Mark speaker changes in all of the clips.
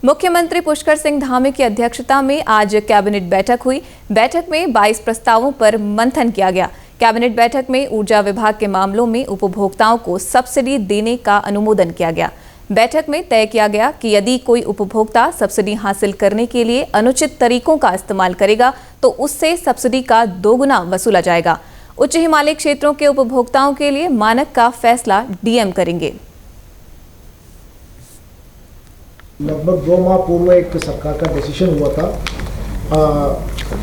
Speaker 1: मुख्यमंत्री पुष्कर सिंह धामी की अध्यक्षता में आज कैबिनेट बैठक हुई। बैठक में 22 प्रस्तावों पर मंथन किया गया। कैबिनेट बैठक में ऊर्जा विभाग के मामलों में उपभोक्ताओं को सब्सिडी देने का अनुमोदन किया गया। बैठक में तय किया गया कि यदि कोई उपभोक्ता सब्सिडी हासिल करने के लिए अनुचित तरीकों का इस्तेमाल करेगा तो उससे सब्सिडी का 2 गुना वसूला जाएगा। उच्च हिमालयी क्षेत्रों के उपभोक्ताओं के लिए मानक का फैसला डीएम करेंगे।
Speaker 2: लगभग 2 माह पूर्व एक सरकार का डिसीजन हुआ था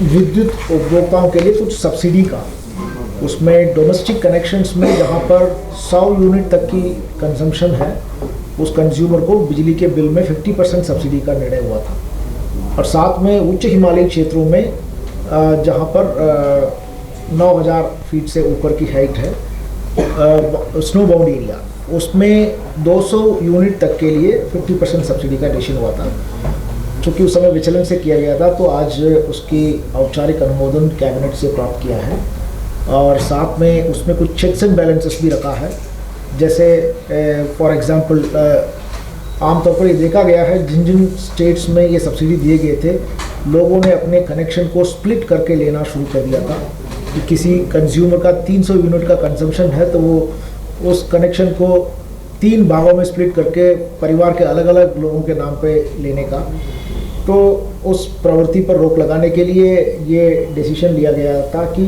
Speaker 2: विद्युत उपभोक्ताओं के लिए कुछ सब्सिडी का। उसमें डोमेस्टिक कनेक्शंस में जहां पर 100 यूनिट तक की कंजम्पशन है उस कंज्यूमर को बिजली के बिल में 50% सब्सिडी का निर्णय हुआ था। और साथ में उच्च हिमालयी क्षेत्रों में जहां पर 9000 फीट से ऊपर की हाइट है स्नो बाउंड एरिया, उसमें 200 यूनिट तक के लिए 50% सब्सिडी का डिसीजन हुआ था। चूँकि उस समय विचलन से किया गया था तो आज उसकी औपचारिक अनुमोदन कैबिनेट से प्राप्त किया है। और साथ में उसमें कुछ चेक्स एंड बैलेंसेस भी रखा है। जैसे फॉर एग्जांपल आमतौर पर ये देखा गया है जिन जिन स्टेट्स में ये सब्सिडी दिए गए थे लोगों ने अपने कनेक्शन को स्प्लिट करके लेना शुरू कर दिया था कि किसी कंज्यूमर का 300 यूनिट का कंजम्पशन है तो वो उस कनेक्शन को 3 भागों में स्प्लिट करके परिवार के अलग अलग लोगों के नाम पे लेने का। तो उस प्रवृत्ति पर रोक लगाने के लिए ये डिसीजन लिया गया था कि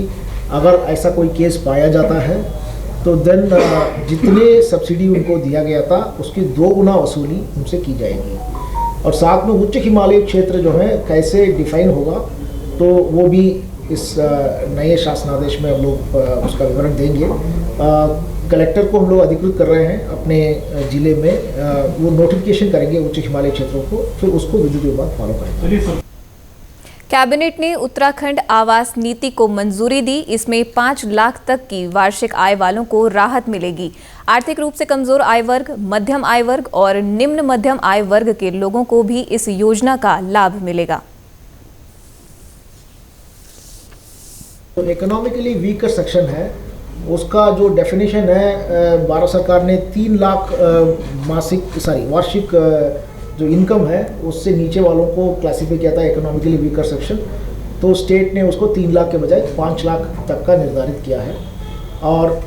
Speaker 2: अगर ऐसा कोई केस पाया जाता है तो देन जितने सब्सिडी उनको दिया गया था उसकी 2 गुना वसूली उनसे की जाएगी। और साथ में उच्च हिमालयी क्षेत्र जो है कैसे डिफाइन होगा तो वो भी इस नए शासनादेश में हम लोग उसका विवरण देंगे। कलेक्टर को हम लोग अधिकृत कर रहे हैं अपने ज़िले में, वो नोटिफिकेशन करेंगे उच्च हिमालयी क्षेत्रों को, फिर उसको विद्युत विभाग फॉलो करेंगे।
Speaker 1: कैबिनेट ने उत्तराखंड आवास नीति को मंजूरी दी। इसमें 5 लाख तक की वार्षिक आय वालों को राहत मिलेगी। आर्थिक रूप से कमजोर आय वर्ग, मध्यम आय वर्ग और निम्न मध्यम आय वर्ग के लोगों को भी इस योजना का लाभ मिलेगा।
Speaker 2: तो इकोनॉमिकली वीकर सेक्शन है उसका जो डेफिनेशन है भारत सरकार ने 3 लाख वार्षिक जो इनकम है उससे नीचे वालों को क्लासीफाई किया था इकोनॉमिकली वीकर सेक्शन। तो स्टेट ने उसको 3 लाख के बजाय 5 लाख तक का निर्धारित किया है। और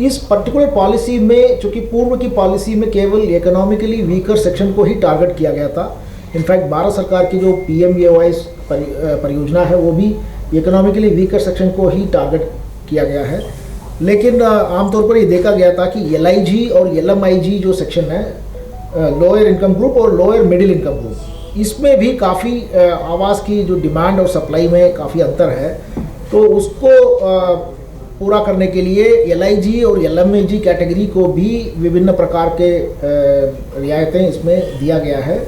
Speaker 2: इस पर्टिकुलर पॉलिसी में चूँकि पूर्व की पॉलिसी में केवल इकोनॉमिकली वीकर सेक्शन को ही टारगेट किया गया था। इनफैक्ट भारत सरकार की जो PMAY परियोजना है वो भी इकोनॉमिकली वीकर सेक्शन को ही टारगेट किया गया है। लेकिन आमतौर पर ये देखा गया था कि LIG और LMIG जो सेक्शन है लोअर इनकम ग्रुप और लोअर मिडिल इनकम ग्रुप, इसमें भी काफ़ी आवास की जो डिमांड और सप्लाई में काफ़ी अंतर है। तो उसको पूरा करने के लिए LIG और LMIG कैटेगरी को भी विभिन्न प्रकार के रियायतें इसमें दिया गया है।